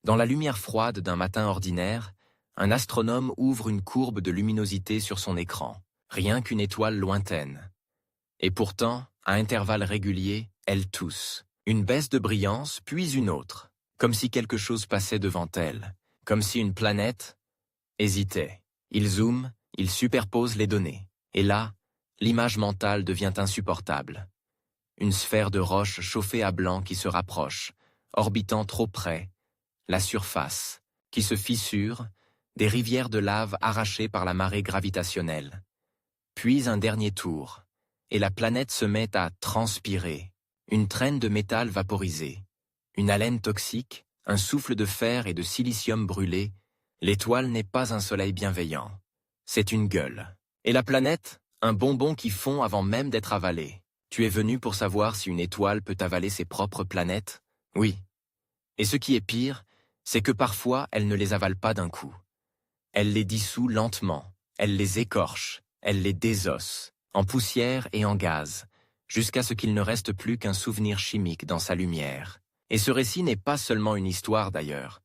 Dans la lumière froide d'un matin ordinaire, un astronome ouvre une courbe de luminosité sur son écran, rien qu'une étoile lointaine. Et pourtant, à intervalles réguliers, elle tousse. Une baisse de brillance, puis une autre, comme si quelque chose passait devant elle, comme si une planète hésitait. Il zoome, il superpose les données. Et là, l'image mentale devient insupportable. Une sphère de roche chauffée à blanc qui se rapproche, orbitant trop près, la surface, qui se fissure, des rivières de lave arrachées par la marée gravitationnelle. Puis un dernier tour, et la planète se met à transpirer, une traîne de métal vaporisé, une haleine toxique, un souffle de fer et de silicium brûlé. L'étoile n'est pas un soleil bienveillant, c'est une gueule. Et la planète, un bonbon qui fond avant même d'être avalé. Tu es venu pour savoir si une étoile peut avaler ses propres planètes? Oui. Et ce qui est pire, c'est que parfois elle ne les avale pas d'un coup. Elle les dissout lentement, elle les écorche, elle les désosse, en poussière et en gaz, jusqu'à ce qu'il ne reste plus qu'un souvenir chimique dans sa lumière. Et ce récit n'est pas seulement une histoire d'ailleurs.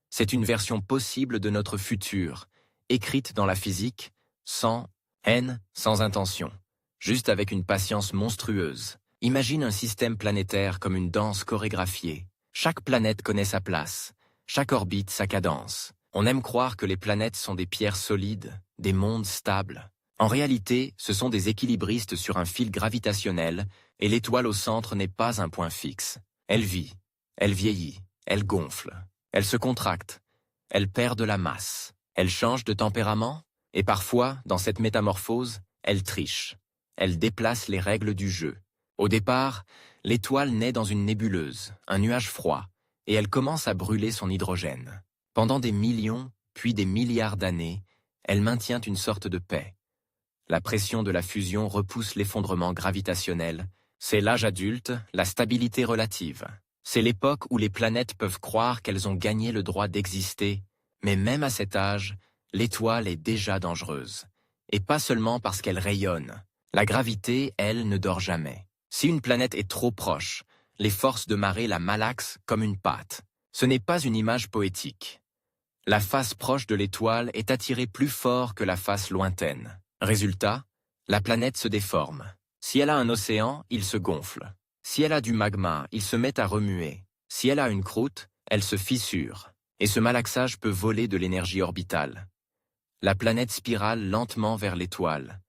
C'est une version possible de notre futur, écrite dans la physique, sans haine, sans intention, juste avec une patience monstrueuse. Imagine un système planétaire comme une danse chorégraphiée. Chaque planète connaît sa place, chaque orbite sa cadence. On aime croire que les planètes sont des pierres solides, des mondes stables. En réalité, ce sont des équilibristes sur un fil gravitationnel, et l'étoile au centre n'est pas un point fixe. Elle vit, elle vieillit, elle gonfle, elle se contracte, elle perd de la masse, elle change de tempérament, et parfois, dans cette métamorphose, elle triche. Elle déplace les règles du jeu. Au départ, l'étoile naît dans une nébuleuse, un nuage froid, et elle commence à brûler son hydrogène. Pendant des millions, puis des milliards d'années, elle maintient une sorte de paix. La pression de la fusion repousse l'effondrement gravitationnel. C'est l'âge adulte, la stabilité relative. C'est l'époque où les planètes peuvent croire qu'elles ont gagné le droit d'exister, mais même à cet âge, l'étoile est déjà dangereuse. Et pas seulement parce qu'elle rayonne. La gravité, elle, ne dort jamais. Si une planète est trop proche, les forces de marée la malaxent comme une pâte. Ce n'est pas une image poétique. La face proche de l'étoile est attirée plus fort que la face lointaine. Résultat, la planète se déforme. Si elle a un océan, il se gonfle. Si elle a du magma, il se met à remuer. Si elle a une croûte, elle se fissure. Et ce malaxage peut voler de l'énergie orbitale. La planète spirale lentement vers l'étoile,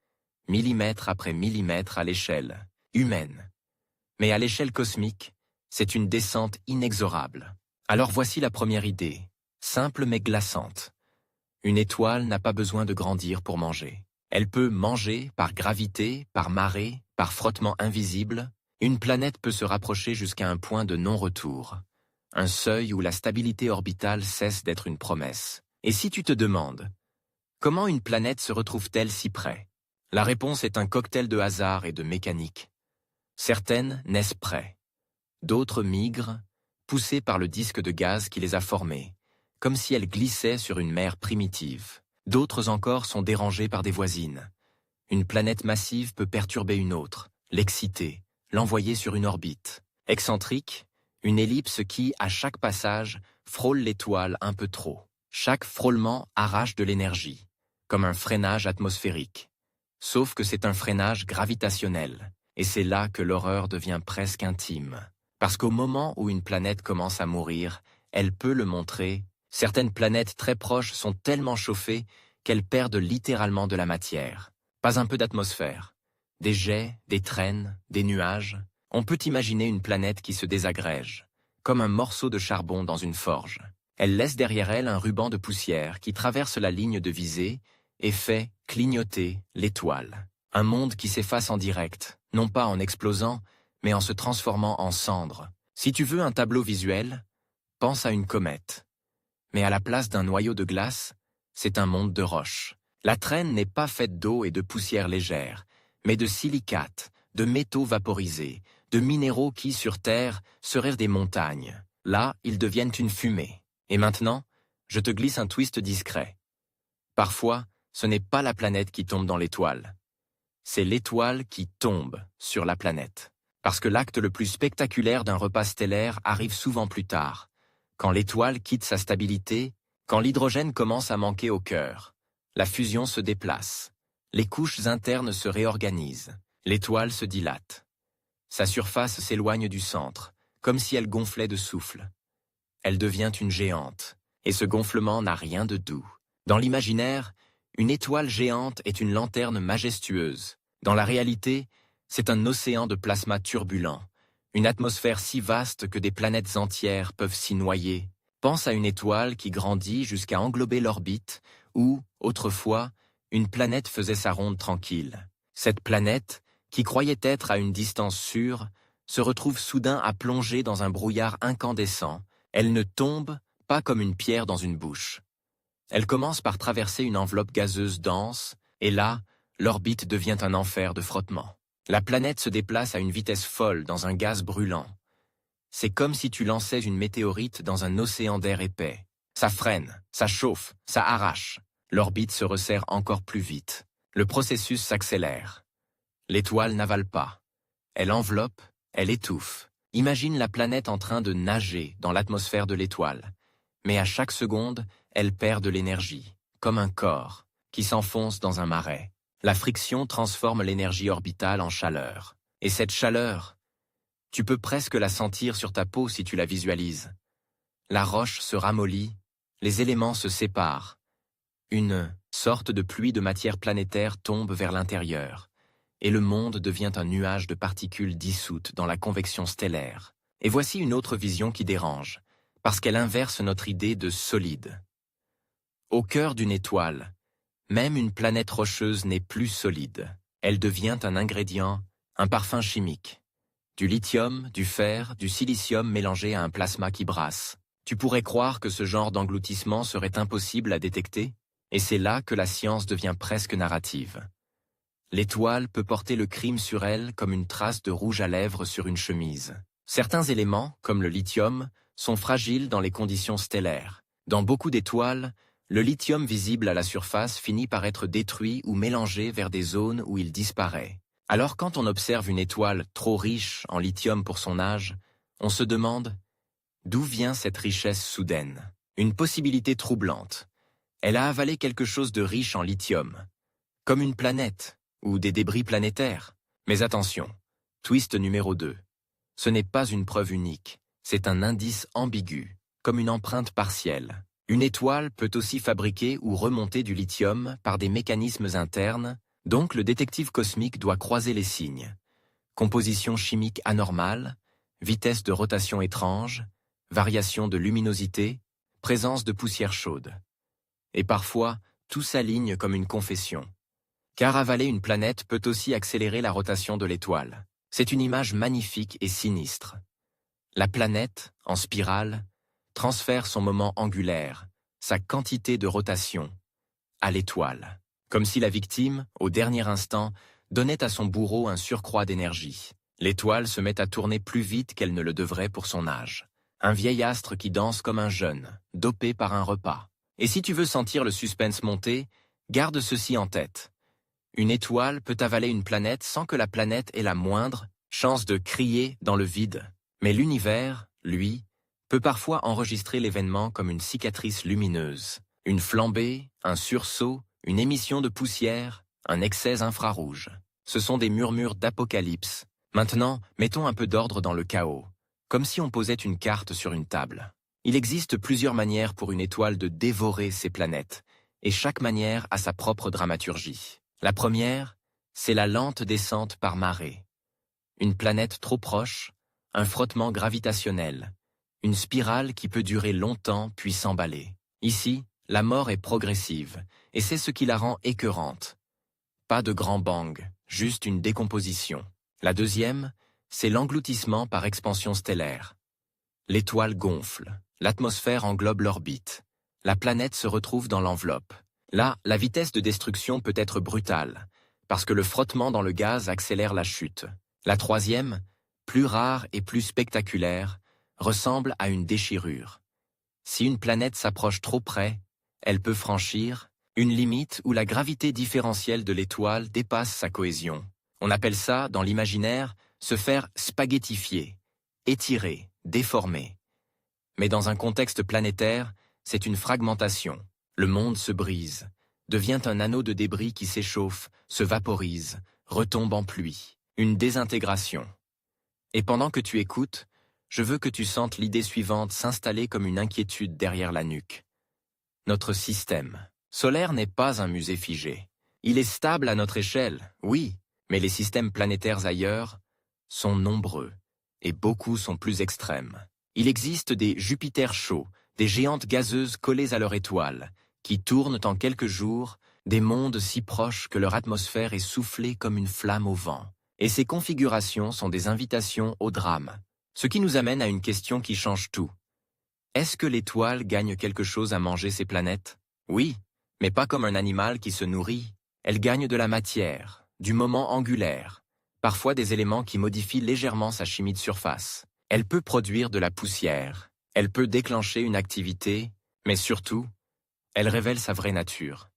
millimètre après millimètre à l'échelle humaine. Mais à l'échelle cosmique, c'est une descente inexorable. Alors voici la première idée, simple mais glaçante. Une étoile n'a pas besoin de grandir pour manger. Elle peut manger par gravité, par marée, par frottement invisible. Une planète peut se rapprocher jusqu'à un point de non-retour, un seuil où la stabilité orbitale cesse d'être une promesse. Et si tu te demandes, comment une planète se retrouve-t-elle si près? La réponse est un cocktail de hasard et de mécanique. Certaines naissent près. D'autres migrent, poussées par le disque de gaz qui les a formées, comme si elles glissaient sur une mer primitive. D'autres encore sont dérangées par des voisines. Une planète massive peut perturber une autre, l'exciter, l'envoyer sur une orbite. Excentrique, une ellipse qui, à chaque passage, frôle l'étoile un peu trop. Chaque frôlement arrache de l'énergie, comme un freinage atmosphérique. Sauf que c'est un freinage gravitationnel, et c'est là que l'horreur devient presque intime. Parce qu'au moment où une planète commence à mourir, elle peut le montrer. Certaines planètes très proches sont tellement chauffées qu'elles perdent littéralement de la matière. Pas un peu d'atmosphère. Des jets, des traînes, des nuages. On peut imaginer une planète qui se désagrège, comme un morceau de charbon dans une forge. Elle laisse derrière elle un ruban de poussière qui traverse la ligne de visée et fait clignoter l'étoile. Un monde qui s'efface en direct, non pas en explosant, mais en se transformant en cendres. Si tu veux un tableau visuel, pense à une comète. Mais à la place d'un noyau de glace, c'est un monde de roches. La traîne n'est pas faite d'eau et de poussière légère, mais de silicates, de métaux vaporisés, de minéraux qui, sur Terre, seraient des montagnes. Là, ils deviennent une fumée. Et maintenant, je te glisse un twist discret. Parfois, ce n'est pas la planète qui tombe dans l'étoile. C'est l'étoile qui tombe sur la planète. Parce que l'acte le plus spectaculaire d'un repas stellaire arrive souvent plus tard, Quand l'étoile quitte sa stabilité, quand l'hydrogène commence à manquer au cœur, la fusion se déplace. Les couches internes se réorganisent. L'étoile se dilate. Sa surface s'éloigne du centre, comme si elle gonflait de souffle. Elle devient une géante, et ce gonflement n'a rien de doux. Dans l'imaginaire, une étoile géante est une lanterne majestueuse. Dans la réalité, c'est un océan de plasma turbulent, une atmosphère si vaste que des planètes entières peuvent s'y noyer. Pense à une étoile qui grandit jusqu'à englober l'orbite, où, autrefois, une planète faisait sa ronde tranquille. Cette planète, qui croyait être à une distance sûre, se retrouve soudain à plonger dans un brouillard incandescent. Elle ne tombe pas comme une pierre dans une bouche. Elle commence par traverser une enveloppe gazeuse dense, et là, l'orbite devient un enfer de frottement. La planète se déplace à une vitesse folle dans un gaz brûlant. C'est comme si tu lançais une météorite dans un océan d'air épais. Ça freine, ça chauffe, ça arrache. L'orbite se resserre encore plus vite. Le processus s'accélère. L'étoile n'avale pas. Elle enveloppe, elle étouffe. Imagine la planète en train de nager dans l'atmosphère de l'étoile. Mais à chaque seconde, elle perd de l'énergie, comme un corps qui s'enfonce dans un marais. La friction transforme l'énergie orbitale en chaleur. Et cette chaleur, tu peux presque la sentir sur ta peau si tu la visualises. La roche se ramollit, les éléments se séparent. Une sorte de pluie de matière planétaire tombe vers l'intérieur, et le monde devient un nuage de particules dissoutes dans la convection stellaire. Et voici une autre vision qui dérange, parce qu'elle inverse notre idée de solide. Au cœur d'une étoile, même une planète rocheuse n'est plus solide. Elle devient un ingrédient, un parfum chimique. Du lithium, du fer, du silicium mélangés à un plasma qui brasse. Tu pourrais croire que ce genre d'engloutissement serait impossible à détecter, et c'est là que la science devient presque narrative. L'étoile peut porter le crime sur elle comme une trace de rouge à lèvres sur une chemise. Certains éléments, comme le lithium, sont fragiles dans les conditions stellaires. Dans beaucoup d'étoiles, le lithium visible à la surface finit par être détruit ou mélangé vers des zones où il disparaît. Alors quand on observe une étoile trop riche en lithium pour son âge, on se demande d'où vient cette richesse soudaine. Une possibilité troublante. Elle a avalé quelque chose de riche en lithium, comme une planète ou des débris planétaires. Mais attention, twist numéro 2. Ce n'est pas une preuve unique, c'est un indice ambigu, comme une empreinte partielle. Une étoile peut aussi fabriquer ou remonter du lithium par des mécanismes internes, donc le détective cosmique doit croiser les signes. Composition chimique anormale, vitesse de rotation étrange, variation de luminosité, présence de poussière chaude. Et parfois, tout s'aligne comme une confession. Car avaler une planète peut aussi accélérer la rotation de l'étoile. C'est une image magnifique et sinistre. La planète, en spirale, transfère son moment angulaire, sa quantité de rotation, à l'étoile. Comme si la victime, au dernier instant, donnait à son bourreau un surcroît d'énergie. L'étoile se met à tourner plus vite qu'elle ne le devrait pour son âge. Un vieil astre qui danse comme un jeune, dopé par un repas. Et si tu veux sentir le suspense monter, garde ceci en tête. Une étoile peut avaler une planète sans que la planète ait la moindre chance de crier dans le vide. Mais l'univers, lui, peut parfois enregistrer l'événement comme une cicatrice lumineuse. Une flambée, un sursaut, une émission de poussière, un excès infrarouge. Ce sont des murmures d'apocalypse. Maintenant, mettons un peu d'ordre dans le chaos, comme si on posait une carte sur une table. Il existe plusieurs manières pour une étoile de dévorer ses planètes, et chaque manière a sa propre dramaturgie. La première, c'est la lente descente par marée. Une planète trop proche, un frottement gravitationnel, une spirale qui peut durer longtemps puis s'emballer. Ici, la mort est progressive, et c'est ce qui la rend écœurante. Pas de grand bang, juste une décomposition. La deuxième, c'est l'engloutissement par expansion stellaire. L'étoile gonfle, l'atmosphère englobe l'orbite. La planète se retrouve dans l'enveloppe. Là, la vitesse de destruction peut être brutale, parce que le frottement dans le gaz accélère la chute. La troisième, plus rare et plus spectaculaire, ressemble à une déchirure. Si une planète s'approche trop près, elle peut franchir une limite où la gravité différentielle de l'étoile dépasse sa cohésion. On appelle ça, dans l'imaginaire, se faire spaghettifier, étirer, déformer. Mais dans un contexte planétaire, c'est une fragmentation. Le monde se brise, devient un anneau de débris qui s'échauffe, se vaporise, retombe en pluie. Une désintégration. Et pendant que tu écoutes, je veux que tu sentes l'idée suivante s'installer comme une inquiétude derrière la nuque. Notre système solaire n'est pas un musée figé. Il est stable à notre échelle, oui, mais les systèmes planétaires ailleurs sont nombreux, et beaucoup sont plus extrêmes. Il existe des Jupiters chauds, des géantes gazeuses collées à leur étoile, qui tournent en quelques jours, des mondes si proches que leur atmosphère est soufflée comme une flamme au vent. Et ces configurations sont des invitations au drame. Ce qui nous amène à une question qui change tout. Est-ce que l'étoile gagne quelque chose à manger ses planètes? Oui, mais pas comme un animal qui se nourrit. Elle gagne de la matière, du moment angulaire, parfois des éléments qui modifient légèrement sa chimie de surface. Elle peut produire de la poussière, elle peut déclencher une activité, mais surtout, elle révèle sa vraie nature.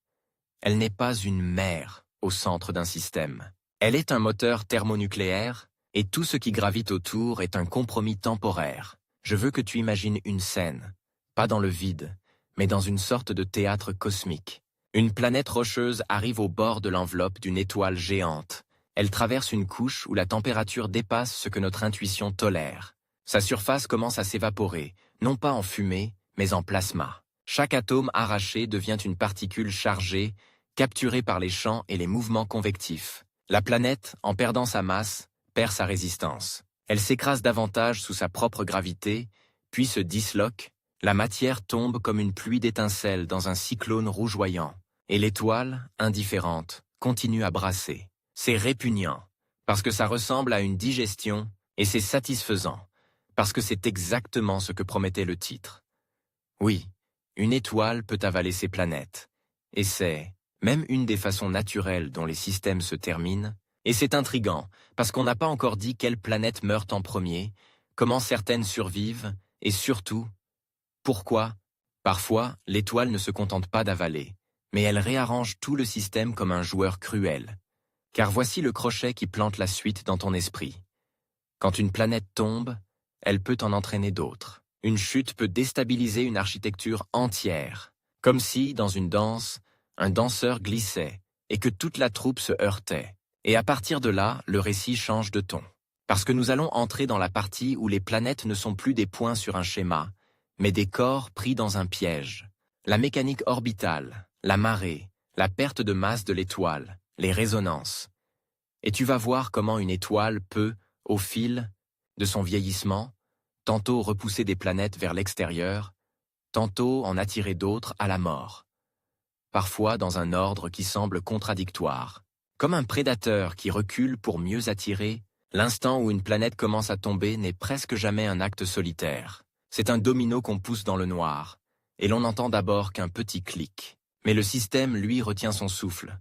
Elle n'est pas une mère au centre d'un système. Elle est un moteur thermonucléaire, et tout ce qui gravite autour est un compromis temporaire. Je veux que tu imagines une scène, pas dans le vide, mais dans une sorte de théâtre cosmique. Une planète rocheuse arrive au bord de l'enveloppe d'une étoile géante. Elle traverse une couche où la température dépasse ce que notre intuition tolère. Sa surface commence à s'évaporer, non pas en fumée, mais en plasma. Chaque atome arraché devient une particule chargée, capturée par les champs et les mouvements convectifs. La planète, en perdant sa masse, perd sa résistance. Elle s'écrase davantage sous sa propre gravité, puis se disloque. La matière tombe comme une pluie d'étincelles dans un cyclone rougeoyant. Et l'étoile, indifférente, continue à brasser. C'est répugnant, parce que ça ressemble à une digestion, et c'est satisfaisant, parce que c'est exactement ce que promettait le titre. Oui, une étoile peut avaler ses planètes, et c'est même une des façons naturelles dont les systèmes se terminent, et c'est intriguant, parce qu'on n'a pas encore dit quelles planètes meurent en premier, comment certaines survivent, et surtout, pourquoi. Parfois, l'étoile ne se contente pas d'avaler, mais elle réarrange tout le système comme un joueur cruel. Car voici le crochet qui plante la suite dans ton esprit. Quand une planète tombe, elle peut en entraîner d'autres. Une chute peut déstabiliser une architecture entière, comme si, dans une danse, un danseur glissait et que toute la troupe se heurtait. Et à partir de là, le récit change de ton. Parce que nous allons entrer dans la partie où les planètes ne sont plus des points sur un schéma, mais des corps pris dans un piège. La mécanique orbitale, la marée, la perte de masse de l'étoile, les résonances. Et tu vas voir comment une étoile peut, au fil de son vieillissement, tantôt repousser des planètes vers l'extérieur, tantôt en attirer d'autres à la mort. Parfois dans un ordre qui semble contradictoire. Comme un prédateur qui recule pour mieux attirer, l'instant où une planète commence à tomber n'est presque jamais un acte solitaire. C'est un domino qu'on pousse dans le noir, et l'on n'entend d'abord qu'un petit clic. Mais le système, lui, retient son souffle.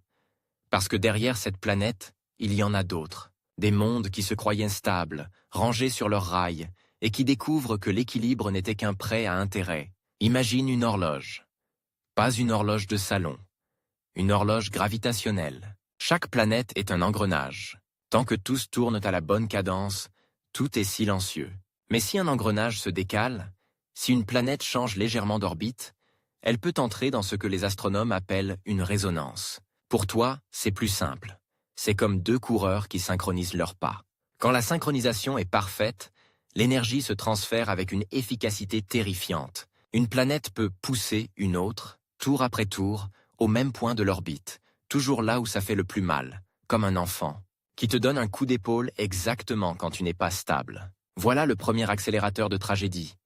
Parce que derrière cette planète, il y en a d'autres. Des mondes qui se croyaient stables, rangés sur leurs rails, et qui découvrent que l'équilibre n'était qu'un prêt à intérêt. Imagine une horloge. Pas une horloge de salon. Une horloge gravitationnelle. Chaque planète est un engrenage. Tant que tous tournent à la bonne cadence, tout est silencieux. Mais si un engrenage se décale, si une planète change légèrement d'orbite, elle peut entrer dans ce que les astronomes appellent une résonance. Pour toi, c'est plus simple. C'est comme deux coureurs qui synchronisent leurs pas. Quand la synchronisation est parfaite, l'énergie se transfère avec une efficacité terrifiante. Une planète peut pousser une autre, tour après tour, au même point de l'orbite, toujours là où ça fait le plus mal, comme un enfant, qui te donne un coup d'épaule exactement quand tu n'es pas stable. Voilà le premier accélérateur de tragédie.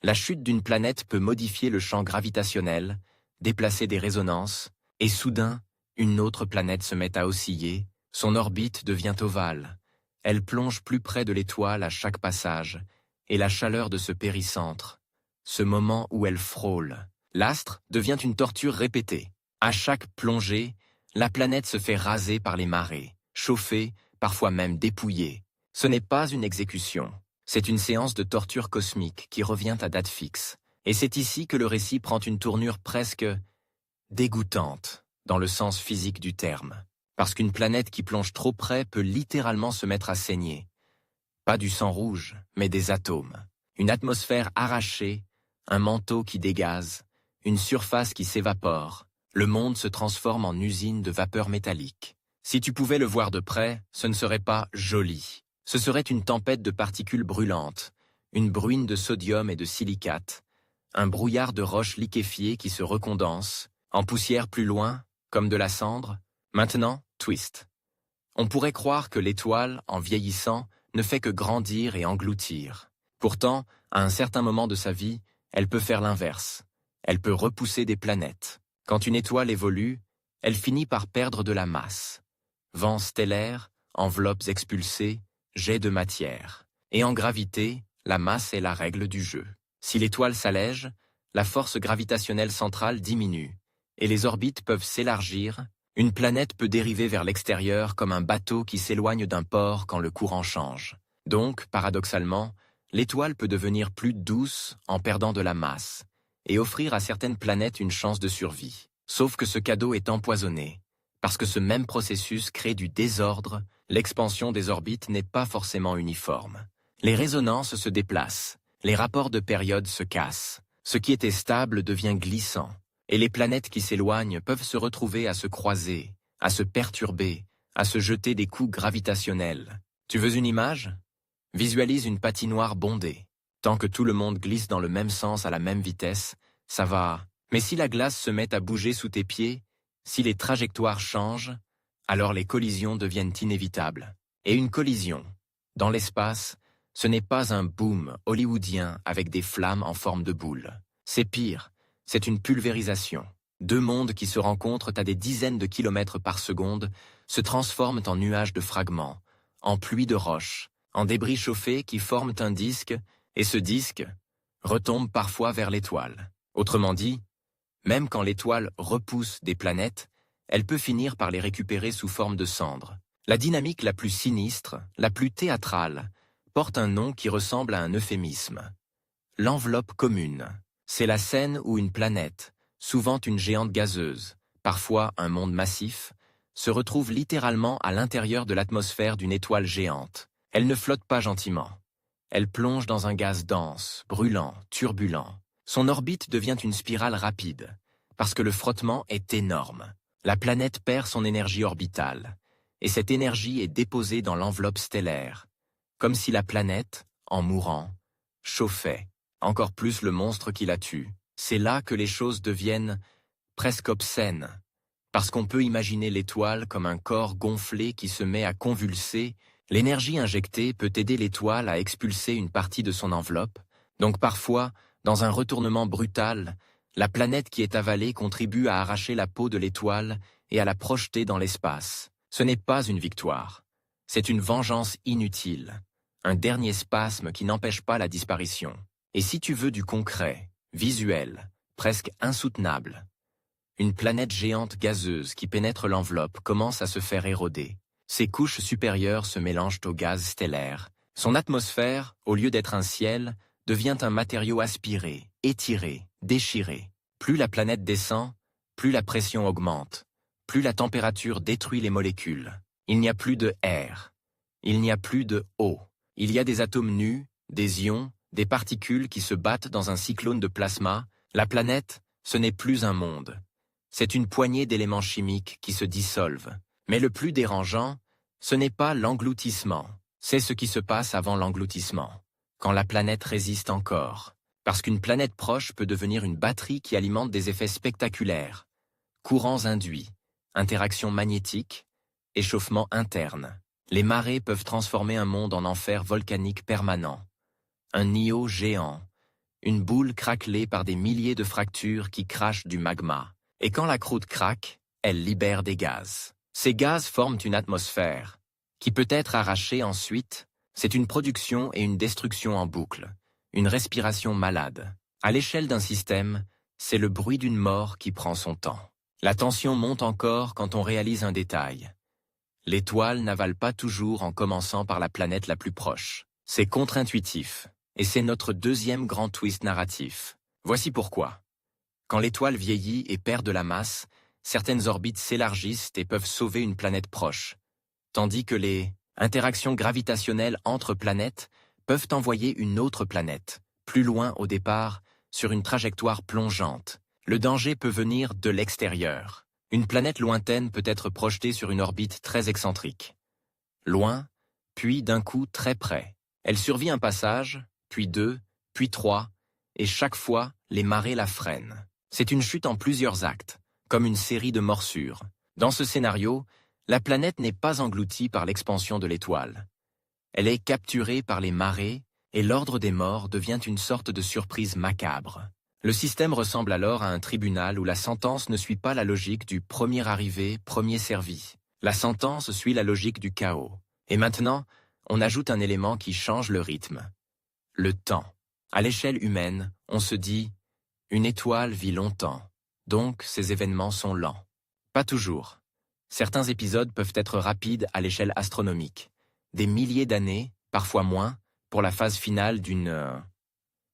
La chute d'une planète peut modifier le champ gravitationnel, déplacer des résonances, et soudain, une autre planète se met à osciller, son orbite devient ovale. Elle plonge plus près de l'étoile à chaque passage, et la chaleur de ce péricentre, ce moment où elle frôle, l'astre devient une torture répétée. À chaque plongée, la planète se fait raser par les marées, chauffée, parfois même dépouillée. Ce n'est pas une exécution, c'est une séance de torture cosmique qui revient à date fixe. Et c'est ici que le récit prend une tournure presque dégoûtante, dans le sens physique du terme. Parce qu'une planète qui plonge trop près peut littéralement se mettre à saigner. Pas du sang rouge, mais des atomes. Une atmosphère arrachée, un manteau qui dégaze, une surface qui s'évapore. Le monde se transforme en usine de vapeur métallique. Si tu pouvais le voir de près, ce ne serait pas joli. Ce serait une tempête de particules brûlantes, une bruine de sodium et de silicate, un brouillard de roches liquéfiées qui se recondensent, en poussière plus loin, comme de la cendre. Maintenant, twist. On pourrait croire que l'étoile, en vieillissant, ne fait que grandir et engloutir. Pourtant, à un certain moment de sa vie, elle peut faire l'inverse. Elle peut repousser des planètes. Quand une étoile évolue, elle finit par perdre de la masse. Vents stellaires, enveloppes expulsées, jets de matière. Et en gravité, la masse est la règle du jeu. Si l'étoile s'allège, la force gravitationnelle centrale diminue, et les orbites peuvent s'élargir. Une planète peut dériver vers l'extérieur comme un bateau qui s'éloigne d'un port quand le courant change. Donc, paradoxalement, l'étoile peut devenir plus douce en perdant de la masse, et offrir à certaines planètes une chance de survie. Sauf que ce cadeau est empoisonné, parce que ce même processus crée du désordre, l'expansion des orbites n'est pas forcément uniforme. Les résonances se déplacent, les rapports de période se cassent, ce qui était stable devient glissant, et les planètes qui s'éloignent peuvent se retrouver à se croiser, à se perturber, à se jeter des coups gravitationnels. Tu veux une image ? Visualise une patinoire bondée. Tant que tout le monde glisse dans le même sens à la même vitesse, ça va. Mais si la glace se met à bouger sous tes pieds, si les trajectoires changent, alors les collisions deviennent inévitables. Et une collision, dans l'espace, ce n'est pas un boom hollywoodien avec des flammes en forme de boule. C'est pire, c'est une pulvérisation. Deux mondes qui se rencontrent à des dizaines de kilomètres par seconde se transforment en nuages de fragments, en pluie de roches, en débris chauffés qui forment un disque, et ce disque retombe parfois vers l'étoile. Autrement dit, même quand l'étoile repousse des planètes, elle peut finir par les récupérer sous forme de cendres. La dynamique la plus sinistre, la plus théâtrale, porte un nom qui ressemble à un euphémisme. L'enveloppe commune. C'est la scène où une planète, souvent une géante gazeuse, parfois un monde massif, se retrouve littéralement à l'intérieur de l'atmosphère d'une étoile géante. Elle ne flotte pas gentiment. Elle plonge dans un gaz dense, brûlant, turbulent. Son orbite devient une spirale rapide, parce que le frottement est énorme. La planète perd son énergie orbitale, et cette énergie est déposée dans l'enveloppe stellaire, comme si la planète, en mourant, chauffait encore plus le monstre qui la tue. C'est là que les choses deviennent presque obscènes, parce qu'on peut imaginer l'étoile comme un corps gonflé qui se met à convulser. L'énergie injectée peut aider l'étoile à expulser une partie de son enveloppe, donc parfois, dans un retournement brutal, la planète qui est avalée contribue à arracher la peau de l'étoile et à la projeter dans l'espace. Ce n'est pas une victoire, c'est une vengeance inutile, un dernier spasme qui n'empêche pas la disparition. Et si tu veux du concret, visuel, presque insoutenable, une planète géante gazeuse qui pénètre l'enveloppe commence à se faire éroder. Ses couches supérieures se mélangent au gaz stellaire. Son atmosphère, au lieu d'être un ciel, devient un matériau aspiré, étiré, déchiré. Plus la planète descend, plus la pression augmente, plus la température détruit les molécules. Il n'y a plus de air, il n'y a plus de eau. Il y a des atomes nus, des ions, des particules qui se battent dans un cyclone de plasma. La planète, ce n'est plus un monde. C'est une poignée d'éléments chimiques qui se dissolvent. Mais le plus dérangeant, ce n'est pas l'engloutissement, c'est ce qui se passe avant l'engloutissement, quand la planète résiste encore. Parce qu'une planète proche peut devenir une batterie qui alimente des effets spectaculaires. Courants induits, interactions magnétiques, échauffement interne. Les marées peuvent transformer un monde en enfer volcanique permanent. Un nio géant, une boule craquelée par des milliers de fractures qui crachent du magma. Et quand la croûte craque, elle libère des gaz. Ces gaz forment une atmosphère, qui peut être arrachée ensuite. C'est une production et une destruction en boucle, une respiration malade. À l'échelle d'un système, c'est le bruit d'une mort qui prend son temps. La tension monte encore quand on réalise un détail. L'étoile n'avale pas toujours en commençant par la planète la plus proche. C'est contre-intuitif, et c'est notre deuxième grand twist narratif. Voici pourquoi. Quand l'étoile vieillit et perd de la masse, certaines orbites s'élargissent et peuvent sauver une planète proche, tandis que les interactions gravitationnelles entre planètes peuvent envoyer une autre planète, plus loin au départ, sur une trajectoire plongeante. Le danger peut venir de l'extérieur. Une planète lointaine peut être projetée sur une orbite très excentrique. Loin, puis d'un coup très près. Elle survit un passage, puis deux, puis trois, et chaque fois, les marées la freinent. C'est une chute en plusieurs actes, comme une série de morsures. Dans ce scénario, la planète n'est pas engloutie par l'expansion de l'étoile. Elle est capturée par les marées, et l'ordre des morts devient une sorte de surprise macabre. Le système ressemble alors à un tribunal où la sentence ne suit pas la logique du premier arrivé, premier servi. La sentence suit la logique du chaos. Et maintenant, on ajoute un élément qui change le rythme. Le temps. À l'échelle humaine, on se dit « une étoile vit longtemps, donc ces événements sont lents ». Pas toujours. Certains épisodes peuvent être rapides à l'échelle astronomique. Des milliers d'années, parfois moins, pour la phase finale d'une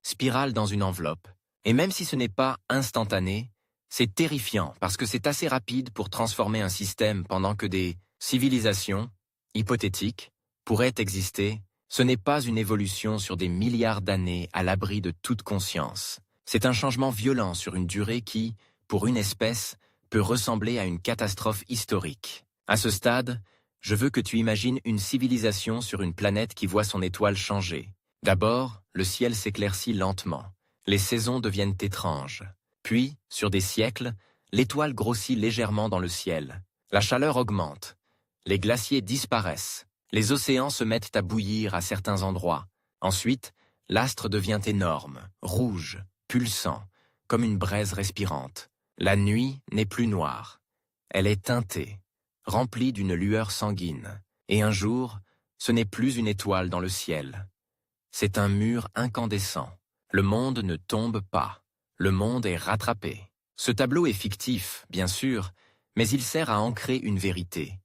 spirale dans une enveloppe. Et même si ce n'est pas instantané, c'est terrifiant parce que c'est assez rapide pour transformer un système pendant que des civilisations, hypothétiques, pourraient exister. Ce n'est pas une évolution sur des milliards d'années à l'abri de toute conscience. C'est un changement violent sur une durée qui, pour une espèce, peut ressembler à une catastrophe historique. À ce stade, je veux que tu imagines une civilisation sur une planète qui voit son étoile changer. D'abord, le ciel s'éclaircit lentement. Les saisons deviennent étranges. Puis, sur des siècles, l'étoile grossit légèrement dans le ciel. La chaleur augmente. Les glaciers disparaissent. Les océans se mettent à bouillir à certains endroits. Ensuite, l'astre devient énorme, rouge, pulsant, comme une braise respirante. La nuit n'est plus noire. Elle est teintée, remplie d'une lueur sanguine. Et un jour, ce n'est plus une étoile dans le ciel. C'est un mur incandescent. Le monde ne tombe pas. Le monde est rattrapé. Ce tableau est fictif, bien sûr, mais il sert à ancrer une vérité.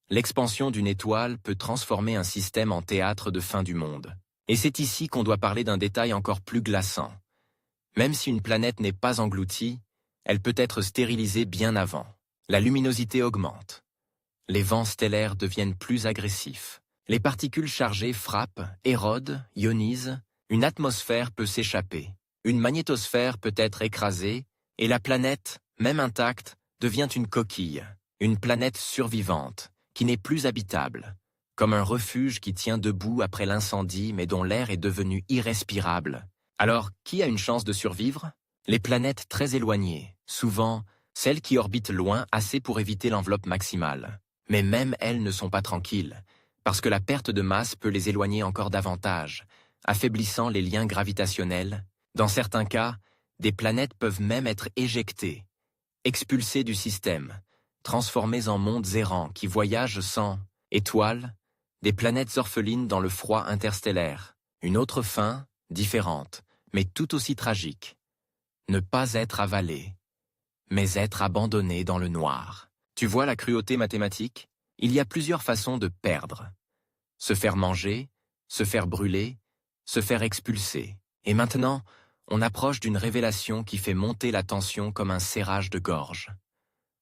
L'expansion d'une étoile peut transformer un système en théâtre de fin du monde. Et c'est ici qu'on doit parler d'un détail encore plus glaçant. Même si une planète n'est pas engloutie, elle peut être stérilisée bien avant. La luminosité augmente. Les vents stellaires deviennent plus agressifs. Les particules chargées frappent, érodent, ionisent. Une atmosphère peut s'échapper. Une magnétosphère peut être écrasée, et la planète, même intacte, devient une coquille, une planète survivante, qui n'est plus habitable, comme un refuge qui tient debout après l'incendie mais dont l'air est devenu irrespirable. Alors, qui a une chance de survivre? Les planètes très éloignées, souvent celles qui orbitent loin assez pour éviter l'enveloppe maximale. Mais même elles ne sont pas tranquilles, parce que la perte de masse peut les éloigner encore davantage, affaiblissant les liens gravitationnels. Dans certains cas, des planètes peuvent même être éjectées, expulsées du système, transformées en mondes errants qui voyagent sans étoiles, des planètes orphelines dans le froid interstellaire. Une autre fin, différente, mais tout aussi tragique. Ne pas être avalé, mais être abandonné dans le noir. Tu vois la cruauté mathématique? Il y a plusieurs façons de perdre. Se faire manger, se faire brûler, se faire expulser. Et maintenant, on approche d'une révélation qui fait monter la tension comme un serrage de gorge.